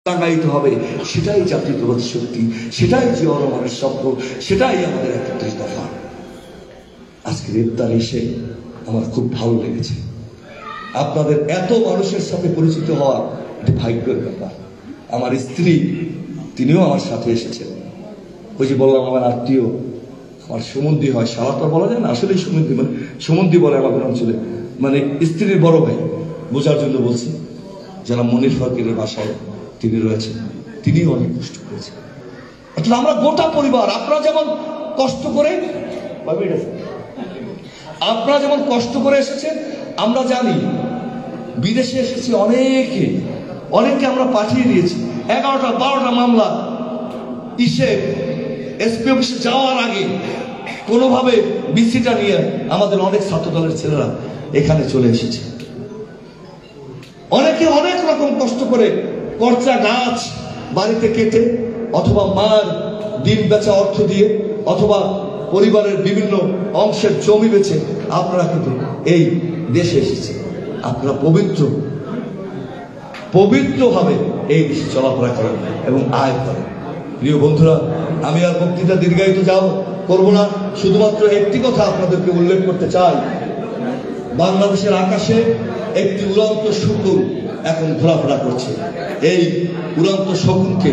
টাঙ্গাইত হবে, সেটাই জাতীয়তাবাদী শক্তি, সেটাই জিয়াউর রহমানের স্বপ্ন, সেটাই আমাদের ৩১ দফা। আজকের ইফতার এসে আমার খুব ভালো লেগেছে। আপনাদের এত মানুষের সাথে পরিচিত হওয়া এটা ভাগ্যের ব্যাপার। আমার স্ত্রী, তিনিও আমার সাথে এসেছেন। ওই যে বললাম আমার আত্মীয়, আমার সুমন্দি হয়, সারা তো বলা যায় না, আসলেই সুমন্দি, মানে সুমন্দি বলে আমাদের অঞ্চলে, মানে স্ত্রীর বড় ভাই, বোঝার জন্য বলছি। যারা মনির ফকিরের বাসায় তিনি রয়েছেন, তিনিও অনেক কষ্ট করেছেন। অর্থাৎ আমরা গোটা পরিবার, আপনারা যেমন কষ্ট করে এসেছেন, আমরা জানি বিদেশে এসেছি অনেককে আমরা পাঠিয়ে দিয়েছি। 11টা 12টা মামলা এসপি অফিসে যাওয়ার আগে কোনোভাবে বিসিটা নিয়ে আমাদের অনেক ছাত্র দলের ছেলেরা এখানে চলে এসেছে। অনেকে অনেক রকম কষ্ট করে পর্চা গাছ বাড়িতে কেটে, অথবা মার ডিম বেচা অর্থ দিয়ে, অথবা পরিবারের বিভিন্ন অংশের জমি বেচে আপনারা কিন্তু এই দেশে এসেছে। আপনারা পবিত্রভাবে এই দেশে চলাফেরা করেন এবং আয় করেন। প্রিয় বন্ধুরা, আমি আর বক্তৃতা দীর্ঘায়িত করবো না, শুধুমাত্র একটি কথা আপনাদেরকে উল্লেখ করতে চাই। বাংলাদেশের আকাশে একটি উড়ন্ত শকুন এখন ঘোরাফেরা করছে। এই উড়ন্ত শকুনকে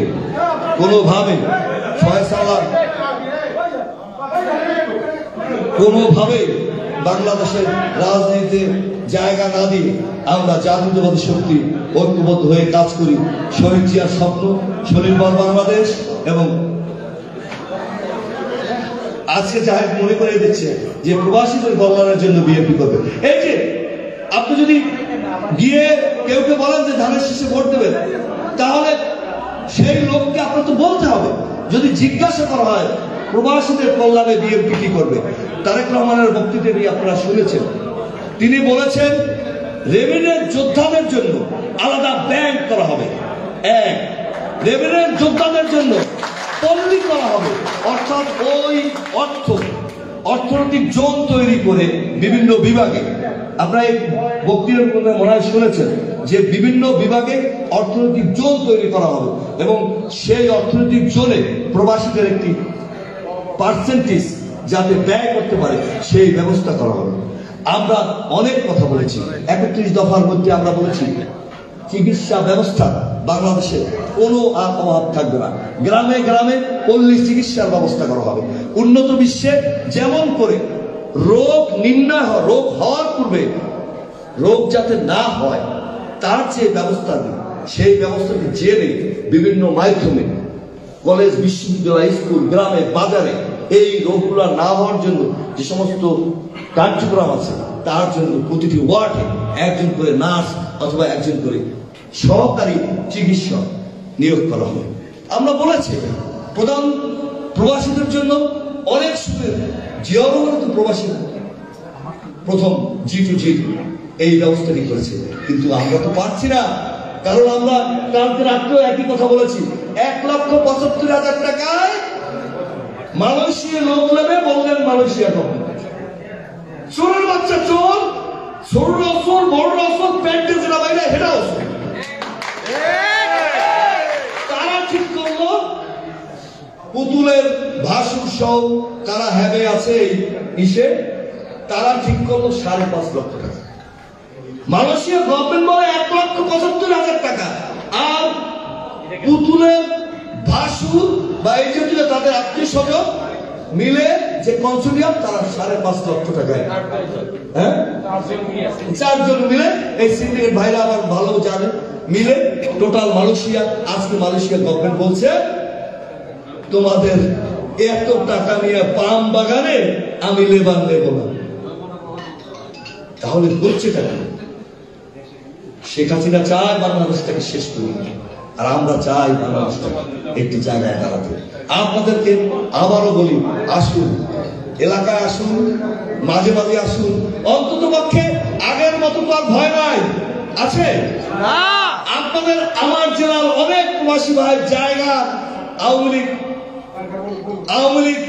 কোনোভাবে বাংলাদেশের রাজনীতিতে জায়গা না দিয়ে আমরা জাতীয়তাবাদী শক্তি ঐক্যবদ্ধ হয়ে কাজ করি। শহীদ জিয়ার স্বপ্ন, স্বনির্ভর বাংলাদেশ, এবং আজকে জাহেদ মনে করে দিচ্ছে যে প্রবাসীদের কল্যাণের জন্য বিএনপি করবে। এই যে আপনি যদি গিয়ে কেউ বলেন যে ধানের শীষে ভোট দেবেন, তাহলে সেই লোককে আপনার তো বলতে হবে। যদি জিজ্ঞাসা করা হয় প্রবাসীদের কল্যাণে বিএনপি কি করবে, তারেক রহমানের বক্তৃতা নিয়ে আপনারা শুনেছেন, তিনি বলেছেন রেভিনিউ যোদ্ধাদের জন্য আলাদা ব্যাংক করা হবে, রেভিনিউ যোদ্ধাদের জন্য পল্লী করা হবে। অর্থাৎ ওই অর্থনৈতিক জোন তৈরি করে বিভিন্ন বিভাগে, আপনারা এই বক্তৃতার মধ্যে মনে হয় শুনেছেন যে বিভিন্ন বিভাগে অর্থনৈতিক জোন তৈরি করা হবে, এবং সেই অর্থনৈতিক জোনে প্রবাসীদের একটি পার্সেন্টেজ যাতে ব্যয় করতে পারে সেই ব্যবস্থা করা হবে। আমরা অনেক কথা বলেছি, ৩১ দফার মধ্যে আমরা বলেছি চিকিৎসা ব্যবস্থা বাংলাদেশে কোনো আর অভাব থাকবে না। গ্রামে গ্রামে পল্লী চিকিৎসার ব্যবস্থা করা হবে। উন্নত বিশ্বে যেমন করে রোগ নির্ণয় হয়, রোগ হওয়ার পূর্বে রোগ যাতে না হয় তার যে ব্যবস্থা নেই, সেই ব্যবস্থাকে জেনে বিভিন্ন মাধ্যমে কলেজ, বিশ্ববিদ্যালয়, স্কুল, গ্রামে, বাজারে এই রোগগুলো না হওয়ার জন্য যে সমস্ত কার্যক্রম আছে, তার জন্য প্রতিটি ওয়ার্ডে একজন করে নার্স অথবা একজন করে সহকারী চিকিৎসক নিয়োগ করা হবে। আমরা বলেছি প্রধান প্রবাসীদের জন্য অনেক সুবিধা। জিয়াউর রহমান তো প্রবাসী প্রথম G2G এই ব্যবস্থাটি করেছে, কিন্তু আমরা তো পারছি না। কারণ আমরা কালকে রাত্রেও একই কথা বলেছি, ১,৭৫,০০০ টাকায় মালয়েশিয়া লোক নেবে, বললেন মালয়েশিয়া গভর্নমেন্ট। চোরের বাচ্চা চোর, ছোট অসর, বড় অসর, প্যান্টে যেটা বাইরে সেটা অসর। তারা ঠিক করলো পুতুলের ভাসুর সহ তারা হ্যাবে আছে ইসে, তারা ঠিক করলো ৫.৫ লক্ষ টাকা। মালয়েশিয়া গভর্নমেন্ট বলে ১,৭৫,০০০ টাকা, আর পুতুলের ভাসুর বা এই যে তাদের আত্মীয় স্বজন মিলে যে কনসোর্টিয়াম, তারা ৫.৫ লক্ষ টাকায়, হ্যাঁ ৪ জন মিলে, এই সিন্ডিকেট ভাইরা আমার ভালো জানে, মিলে টোটাল মালয়েশিয়া। আজকে মালয়েশিয়া গভর্নমেন্ট বলছে তোমাদের এত টাকা নিয়ে পাম বাগানে আমি লেবার নেব না। তাহলে বলছে টাকা শেখ হাসিনা চায় বাংলাদেশটাকে শেষ করি, আর আমরা চাই বাংলাদেশটাকে একটি জায়গায় দাঁড়াতে। আপনাদেরকে আবারও বলি, আসুন এলাকায়, আসুন মাঝে মাঝে আসুন, অন্তত পক্ষে আগের মতো তো আর ভয় নাই আছে। আপনাদের আমার জেলার অনেক প্রবাসী ভাই জায়গা আওয়ামী লীগ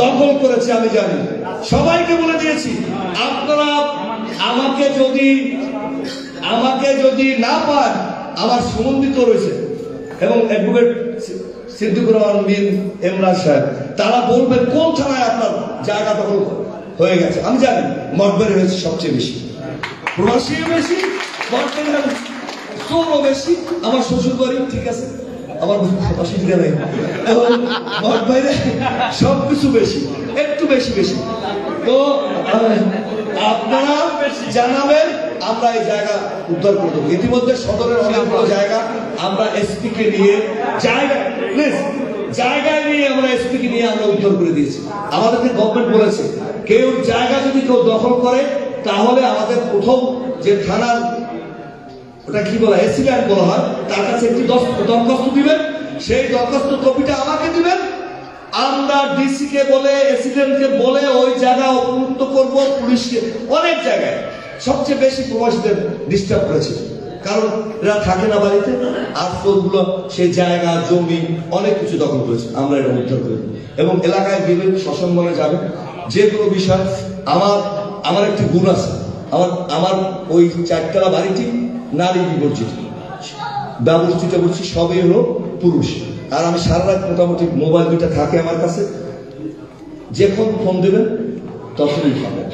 দখল করেছে, আমি জানি। সবাইকে বলে দিয়েছি, আপনারা আমাকে যদি না পান, আমার সুমন্দিত রয়েছে, এবং অ্যাডভোকেট সিদ্দিকুর রহমান মিন ইমরান সাহেব, তারা বলবেন কোন থানায় আপনার জায়গা দখল হয়ে গেছে। আমি জানি মঠবাড়ি হয়েছে সবচেয়ে বেশি, প্রবাসীও বেশি, মঠবাড়ির চোরও বেশি। আমার শ্বশুর বাড়ি ঠিক আছে, আমার অসুবিধা নেই, এবং মঠবাড়িরে সবকিছু বেশি, একটু বেশি বেশি। তো আপনারা জানাবেন, আমরা এই জায়গা উদ্ধার করে দেবো। ইতিমধ্যে সদরের অনেকগুলো জায়গা আমরা এসপি কে নিয়ে জায়গায় নিয়ে আমরা এসপি কে নিয়ে আমরা উদ্ধার করে দিয়েছি। আমাদেরকে গভর্নমেন্ট বলেছে কেউ জায়গা যদি কেউ দখল করে তাহলে আমাদের প্রথম যে থানার ওটা কি বলা এসিল্যান্ড বলা হয়, তার কাছে একটি দরখাস্ত দিবেন, সেই দরখাস্ত কপিটা আমাকে দিবেন। আমরা ডিসি কে বলে এসিডেন্টকে বলে ওই জায়গা অবমুক্ত করবো। পুলিশকে অনেক জায়গায় সবচেয়ে বেশি প্রবাসীদের ডিস্টার্ব করেছে, কারণ এরা থাকে না বাড়িতে, আর চোরগুলো সেই জায়গা জমি অনেক কিছু দখল করেছে। আমরা এটা উদ্ধার করে দেবো এবং এলাকায় গেলে শাসনবলে যাবে যে কোনো বিষয়। আমার একটি গুণ আছে, আমার ওই চারতলা বাড়িটি নারী বিবর্জিত, ব্যবস্থিত করছি, সবই হলো পুরুষ। আর আমি সারা রাত মোটামুটি মোবাইল দুইটা থাকে আমার কাছে, যখন ফোন দেবেন তখনই পাবেন,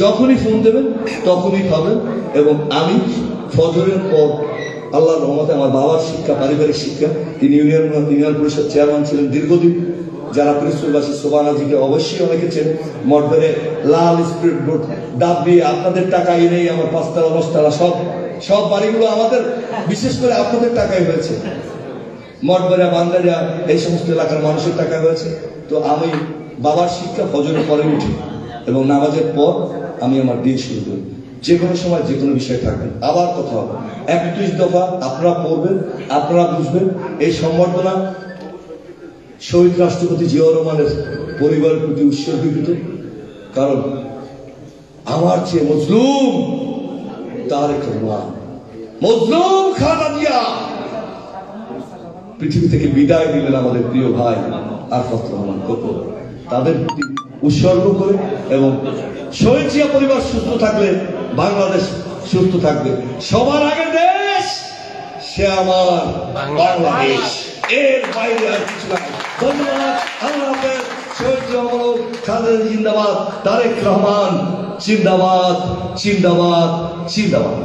যখনই ফোন দেবেন তখনই পাবেন। এবং আমি ফজরের পর আল্লাহর রহমতে আমার বাবার শিক্ষা, পারিবারিক শিক্ষা, তিনি ইউনিয়ন পরিষদ চেয়ারম্যান ছিলেন দীর্ঘদিন। যারা পিরোজপুরবাসী সোবানাজিকে অবশ্যই অনেকে চেনে। মঠবাড়ে লাল স্পিরিট বোর্ড ডাব দিয়ে আপনাদের টাকা এনেই আমার 5 তলা 10 তলা সব বাড়িগুলো আমাদের, বিশেষ করে আপনাদের টাকায় হয়েছে। মঠবাড়িয়া বান্দারিয়া এই সমস্ত এলাকার মানুষের টাকায় হয়েছে। তো আমি বাবার শিক্ষা ফজরের পরে উঠি এবং নামাজের পর আমি আমার দিন শুরু করি। যে কোনো সময় যে কোনো বিষয় থাকবে, আবার কথা হবে। 31 দফা আপনারা পড়বেন, আপনারা বুঝবেন। এই সম্বর্ধনা শহীদ রাষ্ট্রপতি জিয়াউর রহমানের পরিবারের প্রতি উৎসর্গীকৃত, কারণ আমার চেয়ে মজলুম তারেক রহমান, মজলুম খালেদা জিয়া পৃথিবী থেকে বিদায় দিলেন আমাদের প্রিয় ভাই আরাফাত রহমান কোকো। তাদের প্রতি উৎসর্গ করে, এবং শহীদ জিয়া পরিবার সুস্থ থাকলে বাংলাদেশ সুস্থ থাকবে। সবার আগে দেশ সে আমার বাংলাদেশ, এর বাইরে আর কিছু নাই। ধন্যবাদ, আল্লাহ হাফেজ। শহীদ জিয়া খালেদা জিন্দাবাদ, তারেক রহমান জিন্দাবাদ, জিন্দাবাদ, জিন্দাবাদ।